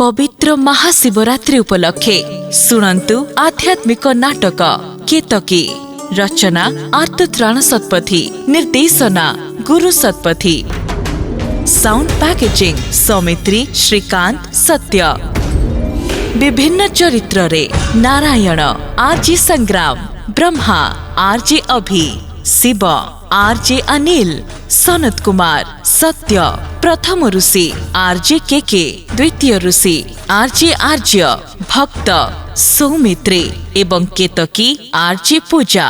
पवित्र महाशिवरात्रि उपलक्षे शुणन्तु आध्यात्मिक नाटक केतकी। रचना आर्तत्राण सत्पथी। निर्देशना गुरु सत्पथी। साउंड पैकेजिंग सौमित्री श्रीकांत सत्य। विभिन्न चरित्र रे नारायण आरजे संग्राम, ब्रह्मा आरजे अभि, शिव आरजे अनिल, सनत कुमार सत्य, प्रथम ऋषि आरजे के, द्वितीय ऋषि आरजे आर्य, भक्त सौमित्री एवं केतकी आरजे पूजा।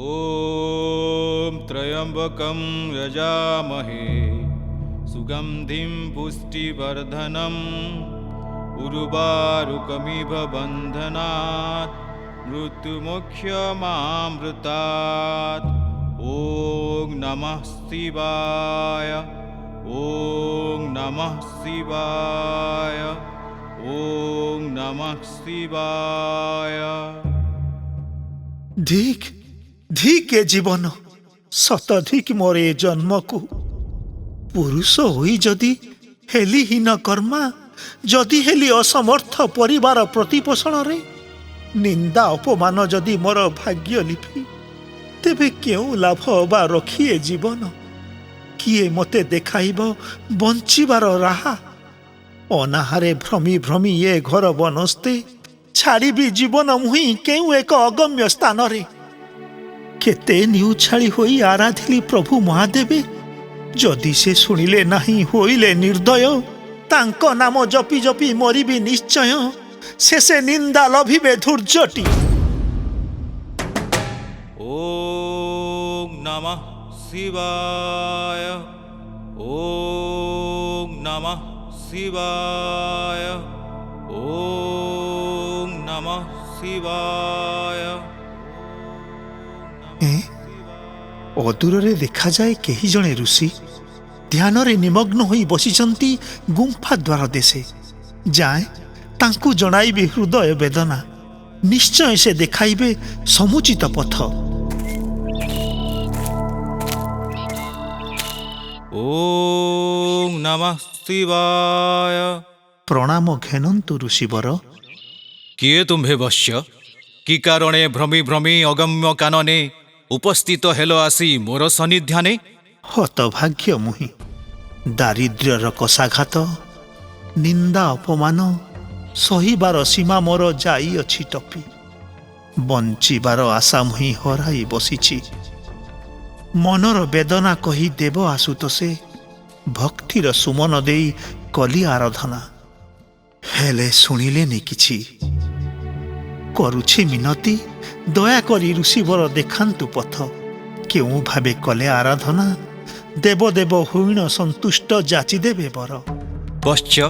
ओम त्र्यंबकं यजामहे सुगंधिं पुष्टिवर्धनम् उर्वारुकमिव बन्धनात् मृत्युमुख्यमामृतात्। ओम नमः शिवाय, ओम नमः शिवाय, ओम नमः शिवाय। धिक धिक ए जीवन शतधिक मोर ए जन्म को। पुरुष होई जदि हेली हीन कर्मा, जदि हेली असमर्थ परिवार प्रतिपोषण रे, निंदा अपमान जदि मोर भाग्य लिपि, तेबे केउ लाभ बा रखिए जीवन। किए मते देखाइब बंचिबार राहा। अनाहारे भ्रमी भ्रमी ये घर बनस्ते छाड़ीबी जीवन मुही केउ एक अगम्य स्थान रे। केते निउ छाड़ी होई आराधिली प्रभु महादेवे, जदि से शुणिले नहीं होइले निर्दय, तांको नाम जपि जपि मरिबी निश्चय, शेषे निंदा लभिबे धूर्जटी। ओम नमः शिवाय, ओम नमः शिवाय, ओम नमः शिवाय। अदूर देखा जाए कही जने ऋषि ध्यान रे निमग्न होई बसिचंती गुंफा द्वार देशे। जाए तांकु जणाइबे हृदय वेदना, निश्चय से देखाइबे समुचित पथ। ओम नमः शिवाय। प्रणाम घेनंतु ऋषिवर। किए तुम्भे वश्य? कि कारणे भ्रमी भ्रमी अगम्य कानने उपस्थित हेलो आसी मोर सन्निध्याने? हतभाग्य मुहि, दारिद्र्यर कषाघात, निंदा अपमान सहिबार सीमा मोर जाई अछि टपी। बंचिबार आशा मुहि हराई बसिछि। मनर वेदना कही देव आसुतोषे, भक्तिर सुमन देई कली आराधना। हेले शुणिलेनि किछि। करुछि मिनती, दया करी ऋषिवर देखांतु पथ। केउ भावे कले आराधना, देव देव हुईण संतुष्ट जाची देवे बर। पश्च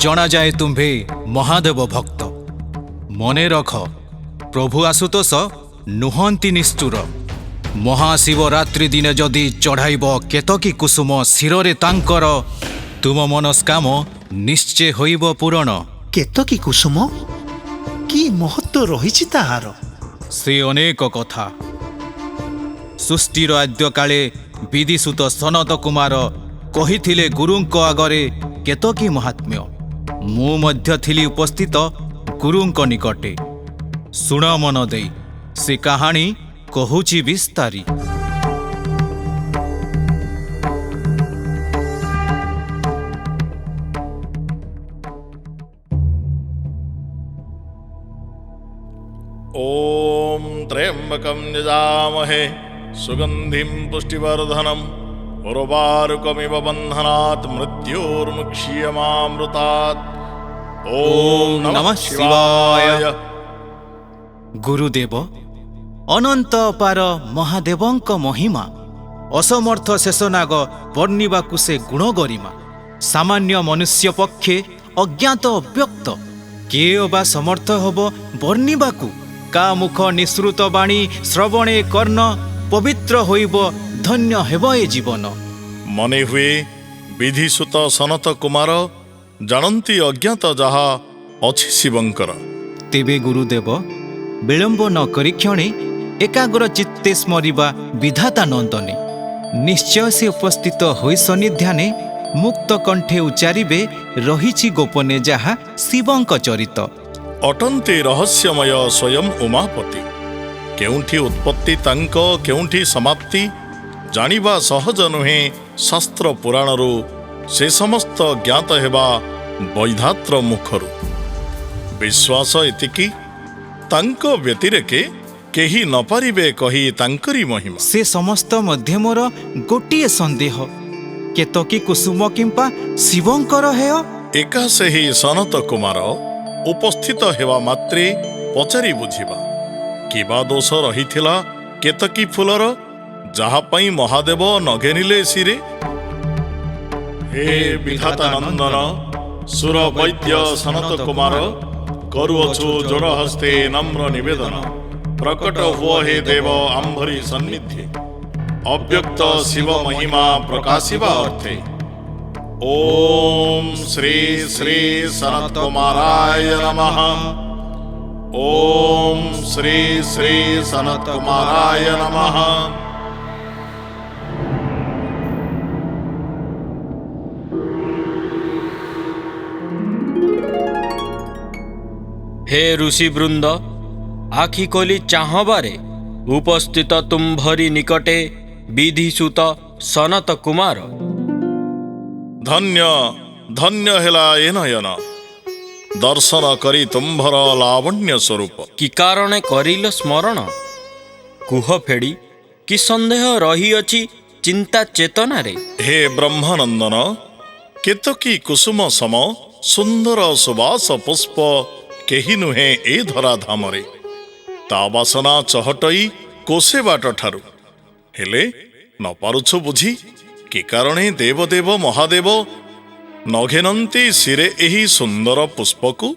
जना जाए तुम्भे महादेव भक्त। मने रख प्रभु आशुतोष नुहंती निष्ठुर। महाशिवरात्रि दिने जदि चढ़ाइब केतकी कुसुम शिरे तांकर, तुम मनस्काम निश्चय होइब पूरण। केतकी कुसुम की महत्व रहिछि ताहार? से अनेक कथा। सृष्टिर आद्य काले विधिसुत सनत कुमार कहिथिले गुरुंक आगरे केतकी महात्म्य। मु मध्य थिली उपस्थित गुरुंक निकटे। सुण मन देई से कहानी कहुछि विस्तारी। ओम त्र्यंबकं यजामहे सुगंधिं पुष्टिवर्धनम् उर्वारुकमिव बन्धनात् मृत्योर्मुक्ष्यमामृतात्। ओम नमः शिवाय। गुरुदेव अनंत अपार महादेवंक महिमा असमर्थ शेषनाग वर्णिबाकु से गुण गरिमा। सामान्य मनुष्य पक्षे अज्ञात अव्यक्त किए अबा समर्थ हब वर्णिबाकु। का मुख निसृत बाणी श्रवणे कर्ण पवित्र होइब धन्य हेब ए जीवन। मने हुए विधिसुत सनत कुमार जानती अज्ञात जहा अछि शिवंकर। तेबे गुरुदेव विलंब न करी क्षणे एकाग्र चित्ते स्मरिबा विधाता नंदने ନିଶ୍ଚୟ ସେ ଉପସ୍ଥିତ ହୋଇ ସନ୍ନିଧ୍ୟାନେ ମୁକ୍ତ କଣ୍ଠେ ଉଚ୍ଚାରିବେ ରହିଛି ଗୋପନେ ଯାହା ଶିବଙ୍କ ଚରିତ। ଅଟନ୍ତି ରହସ୍ୟମୟ ସ୍ୱୟଂ ଉମାପତି। କେଉଁଠି ଉତ୍ପତ୍ତି ତାଙ୍କ କେଉଁଠି ସମାପ୍ତି ଜାଣିବା ସହଜ ନୁହେଁ ଶାସ୍ତ୍ର ପୁରାଣରୁ। ସେ ସମସ୍ତ ଜ୍ଞାତ ହେବା ବୈଧାତ୍ର ମୁଖରୁ। ବିଶ୍ୱାସ ଏତିକି ତାଙ୍କ ବ୍ୟତିରେକେ କେହି ନ ପାରିବେ କହି ତାଙ୍କରି ମହିମା। ସେ ସମସ୍ତ ମଧ୍ୟ ମୋର ଗୋଟିଏ ସନ୍ଦେହ, କେତକୀ କୁସୁମ କିମ୍ବା ଶିବଙ୍କର ହେୟ। ଏକା ସେହି ସନତ କୁମାର ଉପସ୍ଥିତ ହେବା ମାତ୍ରେ ପଚାରି ବୁଝିବା କିବା ଦୋଷ ରହିଥିଲା କେତକୀ ଫୁଲର, ଯାହା ପାଇଁ ମହାଦେବ ନଘେନିଲେ ଶିରେ। ହେ ବିଧାତା ନନ୍ଦନ ସୁର ବୈଦ୍ୟ ସନତ କୁମାର, କରୁଅଛୁ ଯୋଡ଼ ହସ୍ତେ ନମ୍ର ନିବେଦନ। ପ୍ରକଟ ହୁଅ ହେ ଦେବ ଆମ୍ଭରି ସନ୍ନିଧି, ଅବ୍ୟକ୍ତ ଶିବ ମହିମା ପ୍ରକାଶିବା ଅର୍ଥେ। ଓମ୍ ଶ୍ରୀ ଶ୍ରୀ ସନତ କୁମାରାୟ ନମଃ। ଓମ୍ ଶ୍ରୀ ଶ୍ରୀ ସନତ କୁମାରାୟ ନମଃ। हे ऋषिବୃନ୍ଦ, ଆଖି ଖୋଲି ଚାହଁବାରେ ଉପସ୍ଥିତ ତୁମ୍ଭରି ନିକଟେ ବିଧିସୁତ ସନତ କୁମାର। ଧନ୍ୟ ଧନ୍ୟ ହେଲା ଏ ନୟନ, ଦର୍ଶନ କରି ତୁମ୍ଭର ଲାବଣ୍ୟ ସ୍ୱରୂପ। କି କାରଣେ କରିଲ ସ୍ମରଣ, କୁହ ଫେଡ଼ି କି ସନ୍ଦେହ ରହିଅଛି ଚିନ୍ତା ଚେତନାରେ। ହେ ବ୍ରହ୍ମାନନ୍ଦନ, କେତକୀ କୁସୁମ ସମ ସୁନ୍ଦର ସୁବାସ ପୁଷ୍ପ କେହି ନୁହେଁ ଏ ଧରାଧାମରେ। ତା ବାସନା ଚହଟଇ କୋଶେ ବାଟ ଠାରୁ, ହେଲେ ନ ପାରୁଛୁ ବୁଝି କି କାରଣେ ଦେବଦେବ ମହାଦେବ ନଘେନନ୍ତି ଶିରେ ଏହି ସୁନ୍ଦର ପୁଷ୍ପକୁ।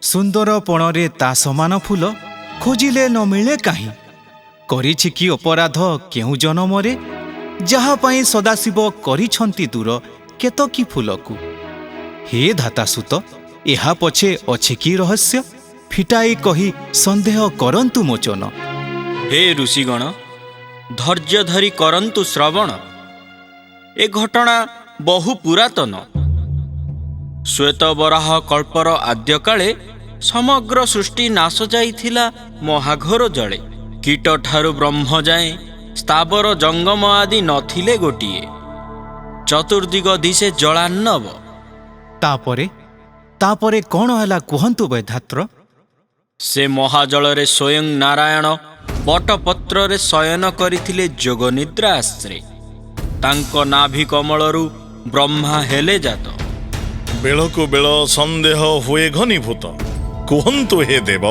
ସୁନ୍ଦର ପଣରେ ତା ସମାନ ଫୁଲ ଖୋଜିଲେ ନ ମିଳେ କାହିଁ। କରିଛି କି ଅପରାଧ କେଉଁ ଜନମରେ, ଯାହା ପାଇଁ ସଦାଶିବ କରିଛନ୍ତି ଦୂର କେତକୀ ଫୁଲକୁ। ହେ ଧାତାସୁତ, ଏହା ପଛେ ଅଛି କି ରହସ୍ୟ, ଫିଟାଇ କହି ସନ୍ଦେହ କରନ୍ତୁ ମୋଚନ। ହେ ଋଷିଗଣ, ଧୈର୍ଯ୍ୟ ଧରି କରନ୍ତୁ ଶ୍ରବଣ। ଏ ଘଟଣା ବହୁ ପୁରାତନ। ଶ୍ୱେତବରାହ କଳ୍ପର ଆଦ୍ୟକାଳେ ସମଗ୍ର ସୃଷ୍ଟି ନାଶ ଯାଇଥିଲା ମହାଘୋର ଜଳେ। କୀଟଠାରୁ ବ୍ରହ୍ମ ଯାଏଁ ସ୍ଥାବର ଜଙ୍ଗମ ଆଦି ନଥିଲେ ଗୋଟିଏ। ଚତୁର୍ଦିଗ ଦିଶେ ଜଳାର୍ଣ୍ଣବ। ତାପରେ କ'ଣ ହେଲା କୁହନ୍ତୁ ବୈଧାତ୍ର। ସେ ମହାଜଳରେ ସ୍ୱୟଂ ନାରାୟଣ ବଟପତ୍ରରେ ଶୟନ କରିଥିଲେ ଯୋଗନିଦ୍ରା ଆଶ୍ରେ। ତାଙ୍କ ନାଭି କମଳରୁ ବ୍ରହ୍ମା ହେଲେ ଜାତ। ବେଳକୁ ବେଳ ସନ୍ଦେହ ହୁଏ ଘନୀଭୂତ। କୁହନ୍ତୁ ହେ ଦେବ,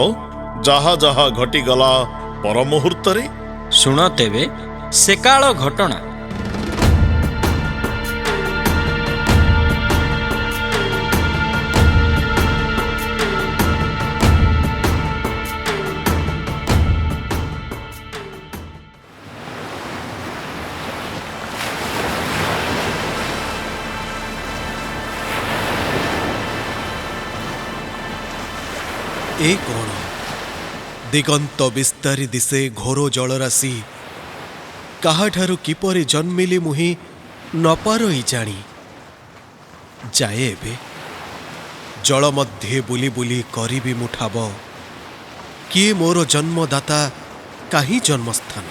ଯାହା ଯାହା ଘଟିଗଲା ପର ମୁହୂର୍ତ୍ତରେ। ଶୁଣ ତେବେ ସେକାଳ ଘଟଣା। ଏ କ'ଣ ଦିଗନ୍ତ ବିସ୍ତାରି ଦିଶେ ଘୋର ଜଳରାଶି। କାହାଠାରୁ କିପରି ଜନ୍ମିଲି ମୁହିଁ ନ ପାରଇ ଜାଣି। ଯାଏ ଏବେ ଜଳ ମଧ୍ୟେ ବୁଲି ବୁଲି କରିବି ମୁଁ ଠାବ। କିଏ ମୋର ଜନ୍ମଦାତା, କାହିଁ ଜନ୍ମସ୍ଥାନ।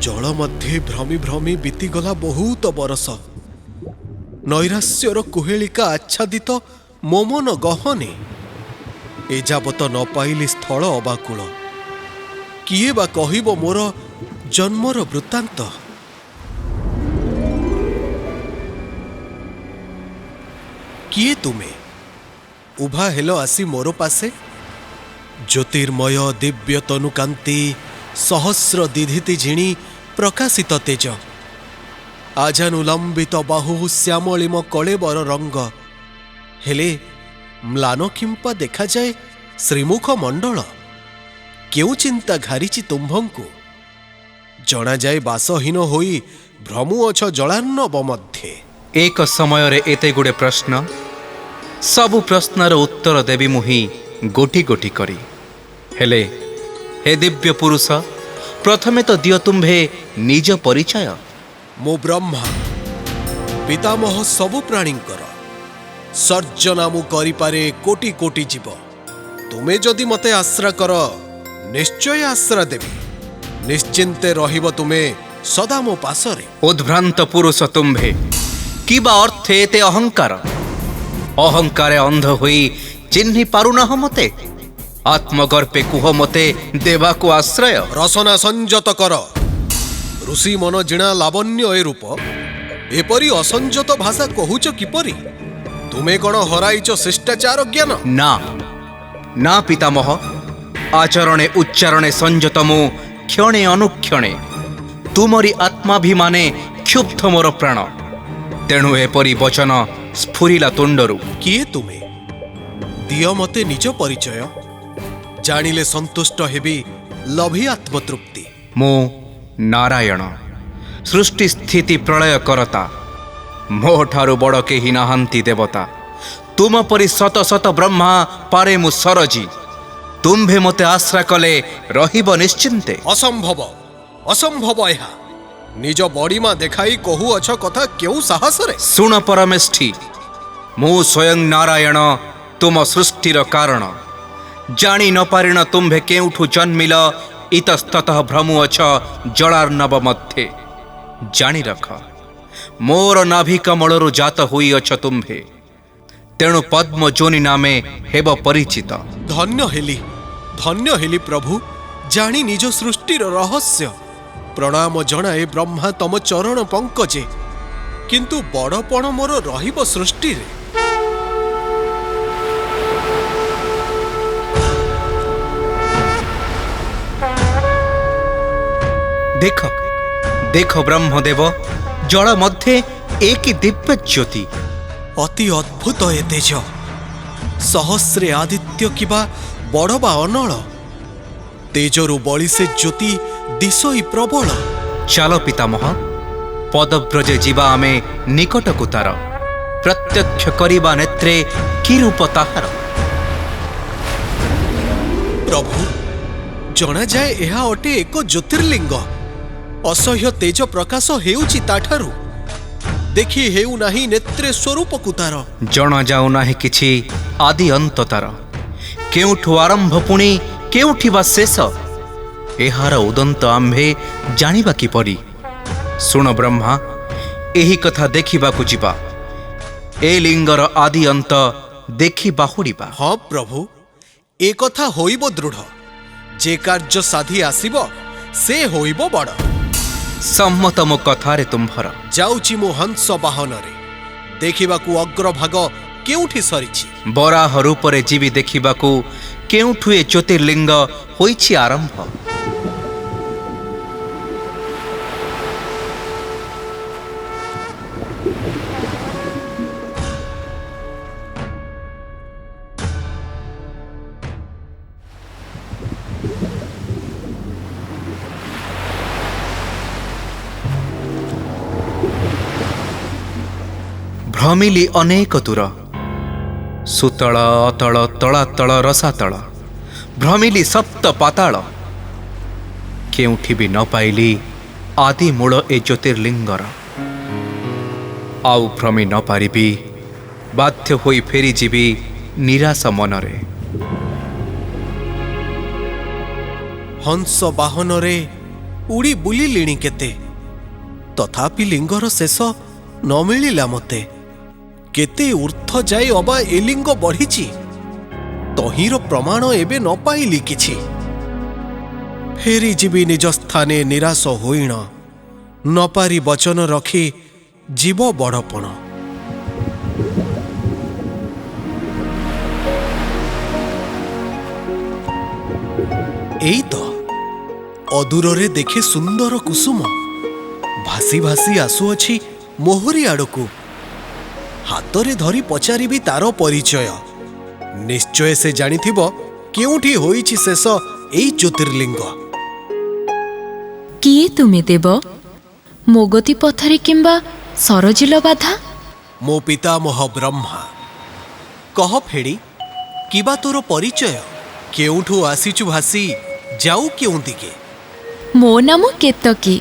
ଜଳ ମଧ୍ୟରେ ଭ୍ରମି ଭ୍ରମି ବିତିଗଲା ବହୁତ ବରଷ। ନୈରାଶ୍ୟର କୁହେଳିକା ଆଚ୍ଛାଦିତ ମୋ ମନ ଗହନେ। ଏଯାବତ ନ ପାଇଲି ସ୍ଥଳ ଅବାକୁଳ। କିଏ ବା କହିବ ମୋର ଜନ୍ମର ବୃତ୍ତାନ୍ତ। କିଏ ତୁମେ ଉଭା ହେଲ ଆସି ମୋର ପାଶେ। ଜ୍ୟୋତିର୍ମୟ ଦିବ୍ୟ ତନୁକାନ୍ତି ସହସ୍ର ଦିଧିତି ଝିଣି ପ୍ରକାଶିତ ତେଜ। ଆଜାନୁଲମ୍ବିତ ବାହୁ ଶ୍ୟାମଳିମ କଳେବର ରଙ୍ଗ। ହେଲେ ମ୍ଳାନ କିମ୍ପା ଦେଖାଯାଏ ଶ୍ରୀମୁଖ ମଣ୍ଡଳ। କେଉଁ ଚିନ୍ତା ଘାରିଛି ତୁମ୍ଭଙ୍କୁ। ଜଣାଯାଏ ବାସହୀନ ହୋଇ ଭ୍ରମୁଅଛ ଜଳାର୍ଣ୍ଣବ ମଧ୍ୟେ। ଏକ ସମୟରେ ଏତେ ଗୁଡ଼େ ପ୍ରଶ୍ନ ସବୁ ପ୍ରଶ୍ନର ଉତ୍ତର ଦେବି ମୁଁ ହିଁ ଗୋଟି ଗୋଟି କରି। ହେଲେ ହେ ଦିବ୍ୟ ପୁରୁଷ, ପ୍ରଥମେ ତ ଦିଅ ତୁମ୍ଭେ ନିଜ ପରିଚୟ। ମୁଁ ବ୍ରହ୍ମା, ପିତାମହ ସବୁ ପ୍ରାଣୀଙ୍କର। ସର୍ଜନା ମୁଁ କରିପାରେ କୋଟି କୋଟି ଜୀବ। ତୁମେ ଯଦି ମୋତେ ଆଶ୍ରା କର, ନିଶ୍ଚୟ ଆଶ୍ରା ଦେବି। ନିଶ୍ଚିନ୍ତେ ରହିବ ତୁମେ ସଦା ମୋ ପାଶରେ। ଉଦ୍ଭ୍ରାନ୍ତ ପୁରୁଷ ତୁମ୍ଭେ, କିବା ଅର୍ଥେ ଏତେ ଅହଙ୍କାର? ଅହଙ୍କାରେ ଅନ୍ଧ ହୋଇ ଚିହ୍ନି ପାରୁନାହ ମତେ? ଆତ୍ମଗର୍ପେ କୁହ ମତେ ଦେବାକୁ ଆଶ୍ରୟ। ରସନା ସଂଯତ କର। ଋଷି ମନ ଜିଣା ଲାବଣ୍ୟ ଏ ରୂପ, ଏପରି ଅସଂଯତ ଭାଷା କହୁଛ କିପରି? ତୁମେ କ'ଣ ହରାଇଛ ଶିଷ୍ଟାଚାର ଜ୍ଞାନ? ନା ନା ପିତାମହ, ଆଚରଣେ ଉଚ୍ଚାରଣେ ସଂଯତ ମୁଁ କ୍ଷଣେ ଅନୁକ୍ଷଣେ। ତୁମରି ଆତ୍ମାଭିମାନେ କ୍ଷୁବ୍ଧ ମୋର ପ୍ରାଣ, ତେଣୁ ଏପରି ବଚନ ସ୍ଫୁରିଲା ତୁଣ୍ଡରୁ। କିଏ ତୁମେ? ଦିଅ ମତେ ନିଜ ପରିଚୟ। ଜାଣିଲେ ସନ୍ତୁଷ୍ଟ ହେବି, ଲଭି ଆତ୍ମତୃପ୍ତି। ମୁଁ ନାରାୟଣ, ସୃଷ୍ଟି ସ୍ଥିତି ପ୍ରଳୟ କରତା। ମୋ ଠାରୁ ବଡ଼ କେହି ନାହାନ୍ତି ଦେବତା। ତୁମ ପରି ଶତ ଶତ ବ୍ରହ୍ମା ପାରେ ମୁଁ ସରଜି। ତୁମ୍ଭେ ମୋତେ ଆଶ୍ରା କଲେ ରହିବ ନିଶ୍ଚିନ୍ତେ। ଅସମ୍ଭବ, ଅସମ୍ଭବ ଏହା। ନିଜ ବଡ଼ିମା ଦେଖାଇ କହୁଅଛ କଥା କେଉଁ ସାହସରେ? ଶୁଣ ପରମେଷ୍ଠି, ମୁଁ ସ୍ୱୟଂ ନାରାୟଣ, ତୁମ ସୃଷ୍ଟିର କାରଣ। ଜାଣି ନ ପାରିଣ ତୁମ୍ଭେ କେଉଁଠୁ ଜନ୍ମିଲ, ଇତସ୍ତତଃ ଭ୍ରମୁଅଛ ଜଳାର୍ଣ୍ଣବ ମଧ୍ୟେ। ଜାଣି ରଖ, ମୋର ନାଭି କମଳରୁ ଜାତ ହୋଇଅଛ ତୁମ୍ଭେ, ତେଣୁ ପଦ୍ମ ଯୋନି ନାମେ ହେବ ପରିଚିତ। ଧନ୍ୟ ହେଲି ପ୍ରଭୁ, ଜାଣି ନିଜ ସୃଷ୍ଟିର ରହସ୍ୟ। ପ୍ରଣାମ ଜଣାଏ ବ୍ରହ୍ମା ତମ ଚରଣ ପଙ୍କଜେ, କିନ୍ତୁ ବଡ଼ପଣ ମୋର ରହିବ ସୃଷ୍ଟିରେ। ଦେଖ ଦେଖ ବ୍ରହ୍ମଦେବ, ଜଳ ମଧ୍ୟରେ ଏକ ଦିବ୍ୟ ଜ୍ୟୋତି। ଅତି ଅଦ୍ଭୁତ ଏ ତେଜ। ସହସ୍ରେ ଆଦିତ୍ୟ କିବା ବଡ଼ ବା ଅନଳ। ତେଜରୁ ବଳି ସେ ଜ୍ୟୋତି ଦିଶୋଇ ପ୍ରବଳ। ଚାଲ ପିତାମହ, ପଦବ୍ରଜେ ଯିବା ଆମେ ନିକଟକୁ ତାର। ପ୍ରତ୍ୟକ୍ଷ କରିବା ନେତ୍ରେ କି ରୂପ ତାହାର। ପ୍ରଭୁ, ଜଣାଯାଏ ଏହା ଅଟେ ଏକ ଜ୍ୟୋତିର୍ଲିଙ୍ଗ। ଅସହ୍ୟ ତେଜ ପ୍ରକାଶ ହେଉଛି ତାଠାରୁ। ଦେଖି ହେଉନାହିଁ ନେତ୍ରେ ସ୍ୱରୂପକୁ ତାର। ଜଣାଯାଉ ନାହିଁ କିଛି ଆଦି ଅନ୍ତ ତାର। କେଉଁଠୁ ଆରମ୍ଭ ପୁଣି କେଉଁଠି ବା ଶେଷ, ଏହାର ଉଦନ୍ତ ଆମ୍ଭେ ଜାଣିବା କିପରି? ଶୁଣ ବ୍ରହ୍ମା, ଏହି କଥା ଦେଖିବାକୁ ଯିବା। ଏ ଲିଙ୍ଗର ଆଦି ଅନ୍ତ ଦେଖି ବାହୁଡ଼ିବା। ହଁ ପ୍ରଭୁ, ଏ କଥା ହୋଇବ ଦୃଢ଼। ଯେ କାର୍ଯ୍ୟ ସାଧି ଆସିବ, ସେ ହୋଇବ ବଡ଼। ସମ୍ମତ ମୋ କଥାରେ ତୁମ୍ଭର। ଯାଉଛି ମୁଁ ହଂସ ବାହନରେ, ଦେଖିବାକୁ ଅଗ୍ରଭାଗ କେଉଁଠି ସରିଛି। ବରାହ ରୂପରେ ଯିବି ଦେଖିବାକୁ, କେଉଁଠୁ ଏ ଜ୍ୟୋତିର୍ଲିଙ୍ଗ ହୋଇଛି ଆରମ୍ଭ। ଭ୍ରମିଲି ଅନେକ ଦୂର, ସୁତଳ ଅତଳ ତଳାତଳ ରସାତଳ। ଭ୍ରମିଲି ସପ୍ତ ପାତାଳ, କେଉଁଠି ବି ନ ପାଇଲି ଆଦି ମୂଳ ଏ ଜ୍ୟୋତିର୍ଲିଙ୍ଗର। ଆଉ ଭ୍ରମି ନ ପାରିବି, ବାଧ୍ୟ ହୋଇ ଫେରିଯିବି ନିରାଶ ମନରେ। ହଂସ ବାହନରେ ଉଡ଼ି ବୁଲିଲିଣି କେତେ, ତଥାପି ଲିଙ୍ଗର ଶେଷ ନ ମିଳିଲା ମୋତେ। କେତେ ଉର୍ଦ୍ଧ୍ୱ ଯାଇ ଅବା ଏ ଲିଙ୍ଗ ବଢ଼ିଛି, ତହିଁର ପ୍ରମାଣ ଏବେ ନ ପାଇଲି କିଛି। ଫେରିଯିବି ନିଜ ସ୍ଥାନେ ନିରାଶ ହୋଇଣ, ନ ପାରି ବଚନ ରଖି ଯିବ ବଡ଼ପଣ। ଏଇ ତ ଅଦୂରରେ ଦେଖେ ସୁନ୍ଦର କୁସୁମ, ଭାସି ଭାସି ଆସୁଅଛି ମୋହରି ଆଡ଼କୁ। ହାତରେ ଧରି ପଚାରିବି ତାର ପରିଚୟ। ନିଶ୍ଚୟ ସେ ଜାଣିଥିବ କେଉଁଠି ହୋଇଛି ଶେଷ ଏଇ ଜ୍ୟୋତିର୍ଲିଙ୍ଗ। କିଏ ତୁମେ ଦେବ? ମୋଗତି ପଥରେ କିମ୍ବା ସରଜିଲ ବାଧା? ମୋ ପିତାମହ ବ୍ରହ୍ମା। କହ ଫେଡ଼ି, କିବା ତୋର ପରିଚୟ? କେଉଁଠୁ ଆସିଛୁ ଭାସି, ଯାଉ କେଉଁଦିକେ? ମୋ ନାମ କେତକୀ।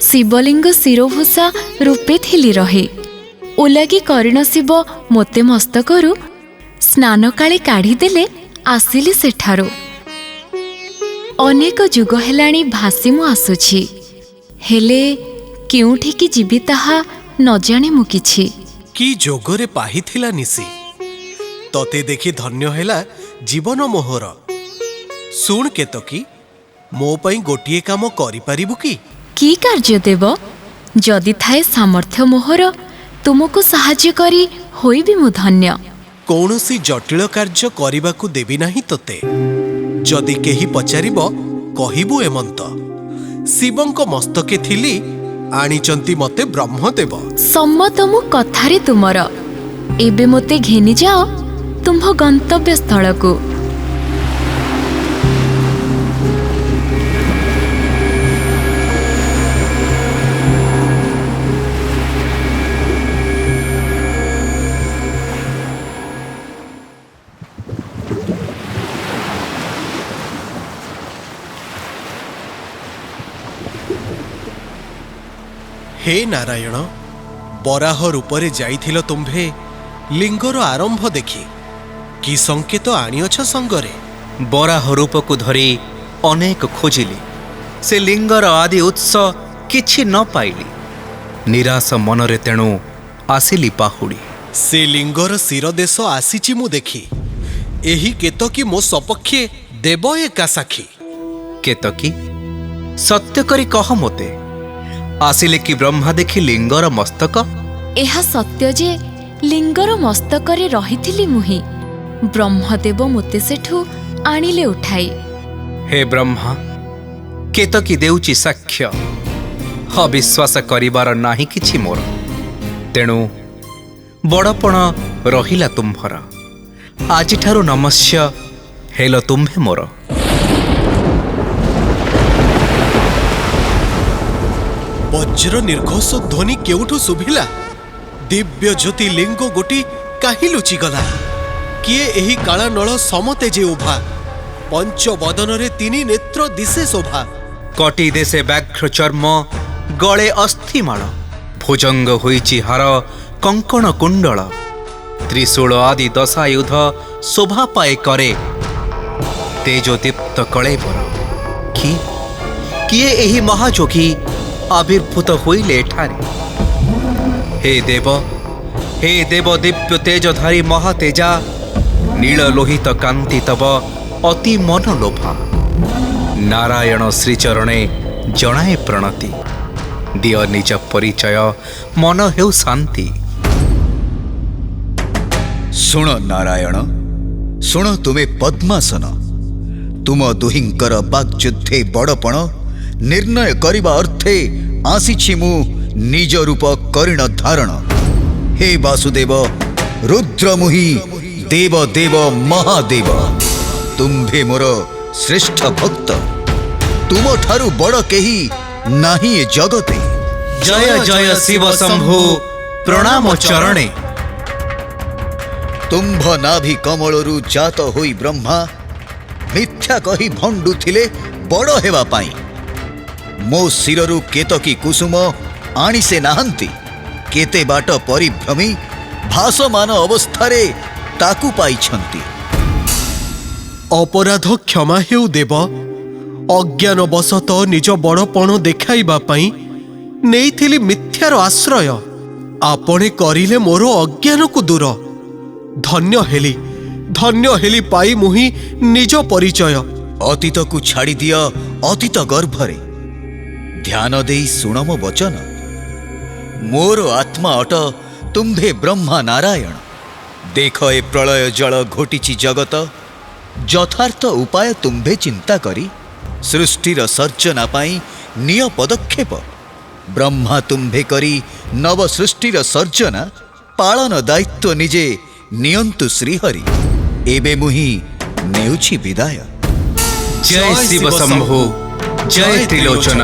ଶିବଲିଙ୍ଗ ଶିରୋଭୂଷା ରୂପେ ଥିଲି ରହେ। ଓଲାଗି କରିଣ ଶିବ ମୋତେ ମସ୍ତକରୁ ସ୍ନାନ କାଳେ କାଢ଼ିଦେଲେ, ଆସିଲି ସେଠାରୁ। ଅନେକ ଯୁଗ ହେଲାଣି ଭାସି ମୁଁ ଆସୁଛି, ହେଲେ କେଉଁଠିକି ଯିବି ତାହା ନ ଜାଣେ ମୁଁ କିଛି। କି ଯୋଗରେ ପାହିଥିଲା ନିଶି, ତତେ ଦେଖି ଧନ୍ୟ ହେଲା ଜୀବନ ମୋହର। ଶୁଣ କେତକୀ, ମୋ ପାଇଁ ଗୋଟିଏ କାମ କରିପାରିବୁ କି? କି କାର୍ଯ୍ୟ ଦେବ? ଯଦି ଥାଏ ସାମର୍ଥ୍ୟ ମୋହର, ତୁମକୁ ସାହାଯ୍ୟ କରି ହୋଇବି ମୁଁ ଧନ୍ୟ। କୌଣସି ଜଟିଳ କାର୍ଯ୍ୟ କରିବାକୁ ଦେବି ନାହିଁ ତୋତେ। ଯଦି କେହି ପଚାରିବ, କହିବୁ ଏମନ୍ତ, ଶିବଙ୍କ ମସ୍ତକେ ଥିଲି, ଆଣିଛନ୍ତି ମତେ ବ୍ରହ୍ମଦେବ। ସମ୍ମତ ମୁଁ କଥାରେ ତୁମର। ଏବେ ମୋତେ ଘେନିଯାଅ ତୁମ୍ଭ ଗନ୍ତବ୍ୟ ସ୍ଥଳକୁ। ହେ ନାରାୟଣ, ବରାହ ରୂପରେ ଯାଇଥିଲ ତୁମ୍ଭେ ଲିଙ୍ଗର ଆରମ୍ଭ ଦେଖି। କି ସଂକେତ ଆଣିଅଛ ସଙ୍ଗରେ? ବରାହ ରୂପକୁ ଧରି ଅନେକ ଖୋଜିଲି, ସେ ଲିଙ୍ଗର ଆଦି ଉତ୍ସ କିଛି ନ ପାଇଲି। ନିରାଶ ମନରେ ତେଣୁ ଆସିଲି ପାହୁଡ଼ି। ସେ ଲିଙ୍ଗର ଶିରଦେଶ ଆସିଛି ମୁଁ ଦେଖି। ଏହି କେତକୀ ମୋ ସପକ୍ଷେ ଦେବ ଏକା ସାକ୍ଷୀ। କେତକୀ, ସତ୍ୟ କରି କହ ମୋତେ, ଆସିଲେ କି ବ୍ରହ୍ମା ଦେଖି ଲିଙ୍ଗର ମସ୍ତକ? ଏହା ସତ୍ୟ ଯେ ଲିଙ୍ଗର ମସ୍ତକରେ ରହିଥିଲି ମୁହିଁ। ବ୍ରହ୍ମଦେବ ମୋତେ ସେଠୁ ଆଣିଲେ ଉଠାଇ। ହେ ବ୍ରହ୍ମା, କେତକୀ ଦେଉଛି ସାକ୍ଷ୍ୟ, ଅବିଶ୍ୱାସ କରିବାର ନାହିଁ କିଛି ମୋର। ତେଣୁ ବଡ଼ପଣ ରହିଲା ତୁମ୍ଭର। ଆଜିଠାରୁ ନମସ୍ୟ ହେଲ ତୁମ୍ଭେ ମୋର। ବଜ୍ର ନିର୍ଘୋଷ ଧ୍ୱନି କେଉଁଠୁ ଶୁଭିଲା? ଦିବ୍ୟ ଜ୍ୟୋତି ଲିଙ୍ଗ ଗୋଟି କାହିଁ ଲୁଚିଗଲା? କିଏ ଏହି କାଳାନଳ ସମତେ ଯେ ଉଭା? ପଞ୍ଚବଦନରେ ତିନି ନେତ୍ର ଦିଶେ ଶୋଭା। କଟି ଦେଶେ ବ୍ୟାଘ୍ର ଚର୍ମ, ଗଳେ ଅସ୍ଥିମାଳ, ଭୁଜଙ୍ଗ ହୋଇଛି ହାର, କଙ୍କଣ କୁଣ୍ଡଳ, ତ୍ରିଶୂଳ ଆଦି ଦଶାୟୁଧ ଶୋଭା ପାଏ କରେ, ତେଜୋଦୀପ୍ତ କଳେବର। କିଏ ଏହି ମହାଯୋଗୀ ଆବିର୍ଭୂତ ହୋଇଲେ ଏଠାରେ? ହେ ଦେବ ଦିବ୍ୟ ତେଜଧାରୀ ମହାତେଜା, ନୀଳ ଲୋହିତ କାନ୍ତି ତବ ଅତି ମନଲୋଭା। ନାରାୟଣ ଶ୍ରୀଚରଣେ ଜଣାଏ ପ୍ରଣତି, ଦିଅ ନିଜ ପରିଚୟ ମନ ହେଉ ଶାନ୍ତି। ଶୁଣ ନାରାୟଣ, ଶୁଣ ତୁମେ ପଦ୍ମାସନ। ତୁମ ଦୁହିଁଙ୍କର ବାକ୍ଯୁଦ୍ଧେ ବଡ଼ପଣ ନିର୍ଣ୍ଣୟ କରିବା ଅର୍ଥେ ଆସିଛି ମୁଁ ନିଜ ରୂପ କରିଣ ଧାରଣ। ହେ ବାସୁଦେବ, ରୁଦ୍ରମୁହି ଦେବ ଦେବ ମହାଦେବ, ତୁମ୍ଭେ ମୋର ଶ୍ରେଷ୍ଠ ଭକ୍ତ। ତୁମଠାରୁ ବଡ଼ କେହି ନାହିଁ ଏ ଜଗତେ। ଜୟ ଜୟ ଶିବ ଶମ୍ଭୁ, ପ୍ରଣାମ ଚରଣେ। ତୁମ୍ଭ ନାଭି କମଳରୁ ଜାତ ହୋଇ ବ୍ରହ୍ମା ମିଥ୍ୟା କହି ଭଣ୍ଡୁଥିଲେ ବଡ଼ ହେବା ପାଇଁ। ମୋ ଶିରରୁ କେତକୀ କୁସୁମ ଆଣି ସେ ନାହାନ୍ତି। କେତେ ବାଟ ପରିଭ୍ରମୀ ଭାସମାନ ଅବସ୍ଥାରେ ତାକୁ ପାଇଛନ୍ତି। ଅପରାଧ କ୍ଷମା ହେଉ ଦେବ। ଅଜ୍ଞାନବଶତଃ ନିଜ ବଡ଼ପଣ ଦେଖାଇବା ପାଇଁ ନେଇଥିଲି ମିଥ୍ୟାର ଆଶ୍ରୟ। ଆପଣେ କରିଲେ ମୋର ଅଜ୍ଞାନକୁ ଦୂର। ଧନ୍ୟ ହେଲି ପାଇ ମୁହିଁ ନିଜ ପରିଚୟ। ଅତୀତକୁ ଛାଡ଼ି ଦିଅ ଅତୀତ ଗର୍ଭରେ, ଧ୍ୟାନ ଦେଇ ଶୁଣ ମୋ ବଚନ। ମୋର ଆତ୍ମା ଅଟ ତୁମ୍ଭେ ବ୍ରହ୍ମା ନାରାୟଣ। ଦେଖ ଏ ପ୍ରଳୟ ଜଳ ଘୋଟିଛି ଜଗତ, ଯଥାର୍ଥ ଉପାୟ ତୁମ୍ଭେ ଚିନ୍ତା କରି ସୃଷ୍ଟିର ସର୍ଜନା ପାଇଁ ନିୟ ପଦକ୍ଷେପ। ବ୍ରହ୍ମା ତୁମ୍ଭେ କରି ନବ ସୃଷ୍ଟିର ସର୍ଜନା, ପାଳନ ଦାୟିତ୍ୱ ନିଜେ ନିଅନ୍ତୁ ଶ୍ରୀହରି। ଏବେ ମୁହିଁ ନେଉଛି ବିଦାୟ। ଜୟ ଶିବ ଶମ୍ଭୁ, ଜୟ ତ୍ରିଲୋଚନ।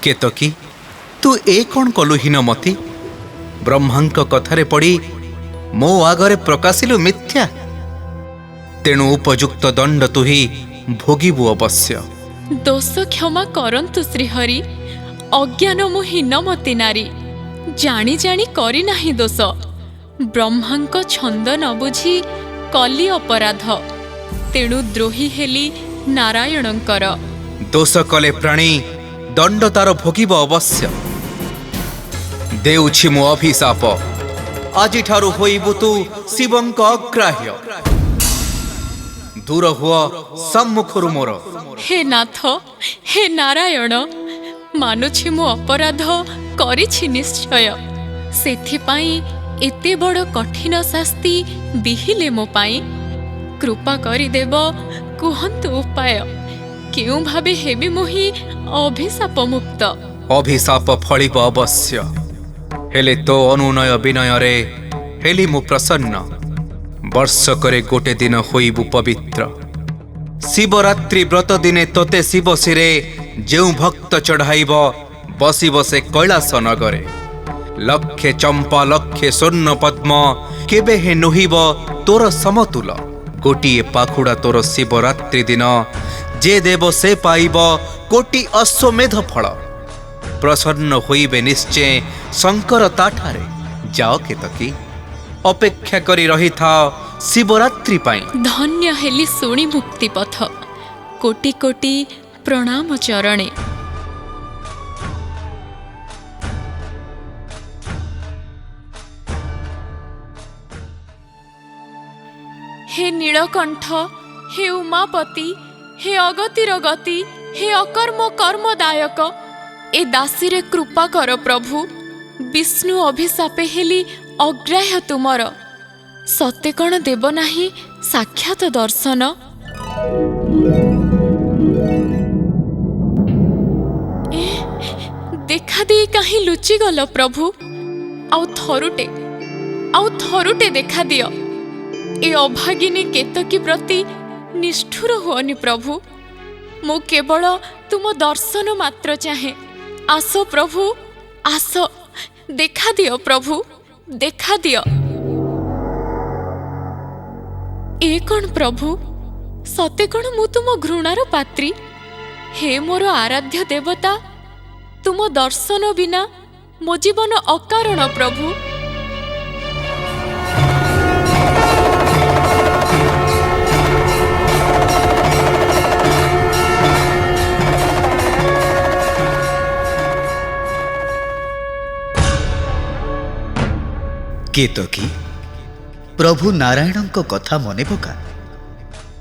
କେତକୀ ତୁ ଏ କ'ଣ କଲୁ ହୀନମତି? ବ୍ରହ୍ମାଙ୍କ କଥାରେ ପଡ଼ି ମୋ ଆଗରେ ପ୍ରକାଶିଲୁ ମିଥ୍ୟା। ତେଣୁ ଉପଯୁକ୍ତ ଦଣ୍ଡ ତୁ ହିଁ ଭୋଗିବୁ ଅବଶ୍ୟ। ଦୋଷ କ୍ଷମା କରନ୍ତୁ ଶ୍ରୀହରି। ଅଜ୍ଞାନ ମୁଁ ହୀନମତି ନାରୀ, ଜାଣି ଜାଣି କରି ନାହିଁ ଦୋଷ। ବ୍ରହ୍ମାଙ୍କ ଛନ୍ଦ ନ ବୁଝି କଲି ଅପରାଧ, ତେଣୁ ଦ୍ରୋହୀ ହେଲି ନାରାୟଣଙ୍କର। ଦୋଷ କଲେ ପ୍ରାଣୀ ଦଣ୍ଡ ତାର ଭୋଗିବ ଅବଶ୍ୟ। ଦେଉଛି ମୁଁ ଅଭିଶାପ, ଆଜିଠାରୁ ହୋଇବୁ ତୁ ଶିବଙ୍କ ଅଗ୍ରାହ୍ୟ। ଦୂର ହୁଅ ସମ୍ମୁଖରୁ ମୋର। ହେ ନାଥ, ହେ ନାରାୟଣ, ମାନୁଛି ମୁଁ ଅପରାଧ କରିଛି ନିଶ୍ଚୟ। ସେଥିପାଇଁ ଏତେ ବଡ଼ କଠିନ ଶାସ୍ତି ବିହିଲେ ମୋ ପାଇଁ। କୃପା କରିଦେବ, କୁହନ୍ତୁ ଉପାୟ, କେଉଁ ଭାବେ ହେବି ମୋହି ଅଭିଶାପ ମୁକ୍ତ। ଅଭିଶାପ ଫଳିବ ଅବଶ୍ୟ, ହେଲେ ତୋ ଅନୁନୟ ବିନୟରେ ହେଲି ମୁଁ ପ୍ରସନ୍ନ। ବର୍ଷକରେ ଗୋଟେ ଦିନ ହୋଇବୁ ପବିତ୍ର। ଶିବରାତ୍ରି ବ୍ରତ ଦିନେ ତୋତେ ଶିବ ଶିରେ ଯେଉଁ ଭକ୍ତ ଚଢ଼ାଇବ, ବସିବ ସେ କୈଳାସ ନଗରେ। ଲକ୍ଷେ ଚମ୍ପା ଲକ୍ଷେ ସ୍ୱର୍ଣ୍ଣ ପଦ୍ମ କେବେ ହେ ନୁହିବ ତୋର ସମତୁଲ। ଗୋଟିଏ ପାଖୁଡ଼ା ତୋର ଶିବରାତ୍ରି ଦିନ, ଯେ ଦେବ ସେ ପାଇବ କୋଟି ଅଶ୍ୱମେଧ ଫଳ। ପ୍ରସନ୍ନ ହୋଇବେ ନିଶ୍ଚୟ ଶଙ୍କର ତାଠାରେ। ଯାଅ କେତକୀ, ଅପେକ୍ଷା କରି ରହିଥାଅ ଶିବରାତ୍ରି ପାଇଁ। ଧନ୍ୟ ହେଲି ଶୁଣି ମୁକ୍ତି ପଥ, କୋଟି କୋଟି ପ୍ରଣାମ ଚରଣେ। ହେ ନୀଳକଣ୍ଠ, ହେ ଉମାପତି, ହେ ଅଗତିର ଗତି, ହେ ଅକର୍ମ କର୍ମଦାୟକ, ଏ ଦାସୀରେ କୃପା କର ପ୍ରଭୁ। ବିଷ୍ଣୁ ଅଭିଶାପେ ହେଲି ଅଗ୍ରାହ୍ୟ ତୁମର, ସତେ କ'ଣ ଦେବ ନାହିଁ ସାକ୍ଷାତ ଦର୍ଶନ। ଦେଖା ଦେଇ କାହିଁ ଲୁଚିଗଲ ପ୍ରଭୁ? ଆଉ ଥରୁଟେ ଦେଖା ଦିଅ। ଏ ଅଭାଗିନୀ କେତକୀ ପ୍ରତି ନିଷ୍ଠୁର ହୁଅନି ପ୍ରଭୁ। ମୁଁ କେବଳ ତୁମ ଦର୍ଶନ ମାତ୍ର ଚାହେଁ। ଆସ ପ୍ରଭୁ, ଆସ, ଦେଖା ଦିଅ ପ୍ରଭୁ, ଦେଖା ଦିଅ। ଏ କ'ଣ ପ୍ରଭୁ, ସତେ କ'ଣ ମୁଁ ତୁମ ଘୃଣାର ପାତ୍ରୀ? ହେ ମୋର ଆରାଧ୍ୟ ଦେବତା, ତୁମ ଦର୍ଶନ ବିନା ମୋ ଜୀବନ ଅକାରଣ ପ୍ରଭୁ। କେତକୀ, ପ୍ରଭୁ ନାରାୟଣଙ୍କ କଥା ମନେ ପକା।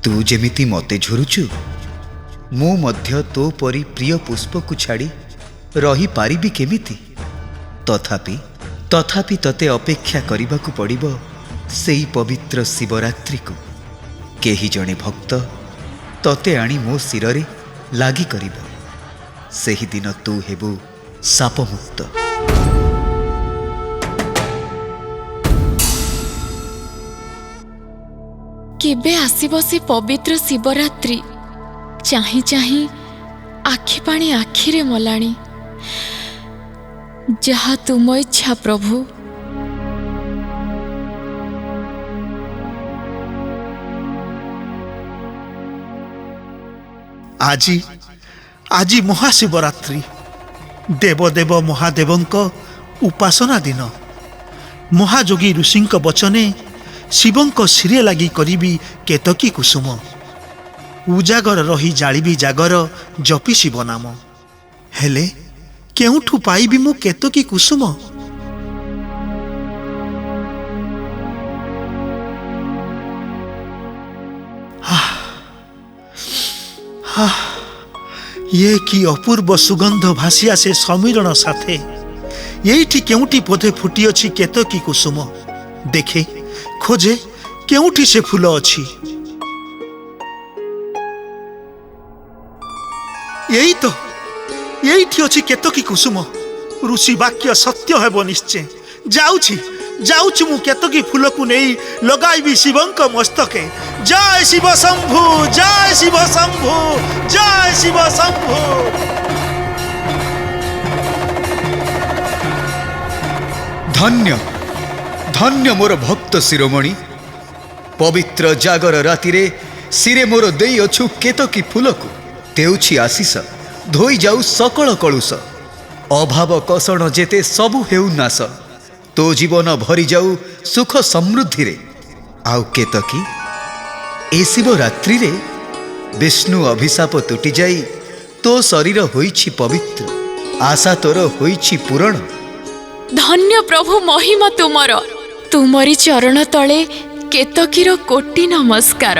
ତୁ ଯେମିତି ମୋତେ ଝୁରୁଛୁ, ମୁଁ ମଧ୍ୟ ତୋ ପରି ପ୍ରିୟ ପୁଷ୍ପକୁ ଛାଡ଼ି ରହିପାରିବି କେମିତି? ତଥାପି ତତେ ଅପେକ୍ଷା କରିବାକୁ ପଡ଼ିବ ସେଇ ପବିତ୍ର ଶିବରାତ୍ରିକୁ। କେହି ଜଣେ ଭକ୍ତ ତତେ ଆଣି ମୋ ଶିରରେ ଲାଗି କରିବ। ସେହିଦିନ ତୁ ହେବୁ ଶାପମୁକ୍ତ। କେବେ ଆସିବ ସେ ପବିତ୍ର ଶିବରାତ୍ରି? ଚାହିଁ ଚାହିଁ ଆଖି ପାଣି ଆଖିରେ ମଲାଣି। ଯାହା ତୁମ ଇଚ୍ଛା ପ୍ରଭୁ। ଆଜି ମହାଶିବରାତ୍ରି, ଦେବଦେବ ମହାଦେବଙ୍କ ଉପାସନା ଦିନ। ମହାଯୋଗୀ ଋଷିଙ୍କ ବଚନେ ଶିବଙ୍କ ଶିରେ ଲାଗି କରିବି କେତକୀ କୁସୁମ। ଉଜାଗର ରହି ଜାଳିବି ଜାଗର, ଜପି ଶିବ ନାମ। ହେଲେ କେଉଁଠୁ ପାଇବି ମୁଁ କେତକୀ କୁସୁମ? ये कि अपूर्व सुगंध भासी आसे समीरण साथे। एइठी केउठी पोधे फुटी अछि केतकी कुसुम। देखे खोजे केउठी से फूल अछि। एइठी अछि केतकी कुसुम। ऋषि वाक्य सत्य हेबो निश्चय। जाउछि मु केतकी फूल को नहीं लगाइबी शिवंक मस्तके। जय शिव शंभु, जय शिव शंभु, जय शिव शंभु। ଧନ୍ୟ ଧନ୍ୟ ମୋର ଭକ୍ତ ଶିରୋମଣି। ପବିତ୍ର ଜାଗର ରାତିରେ ଶିରେ ମୋର ଦେଇଅଛୁ କେତକୀ ଫୁଲକୁ। ଦେଉଛି ଆଶିଷ ଧୋଇ ଯାଉ ସକଳ କଳୁଷ। ଅଭାବ କଷଣ ଯେତେ ସବୁ ହେଉ ନାଶ। ତୋ ଜୀବନ ଭରି ଯାଉ ସୁଖ ସମୃଦ୍ଧିରେ। ଆଉ କେତକୀ ଏ ଶିବରାତ୍ରିରେ ବିଷ୍ଣୁ ଅଭିଶାପ ତୁଟିଯାଇ ତୋ ଶରୀର ହୋଇଛି ପବିତ୍ର। ଆଶା ତୋର ହୋଇଛି ପୂରଣ। ଧନ୍ୟ ପ୍ରଭୁ ମହିମା ତୁମର। ତୁମରି ଚରଣ ତଳେ କେତକୀର କୋଟି ନମସ୍କାର।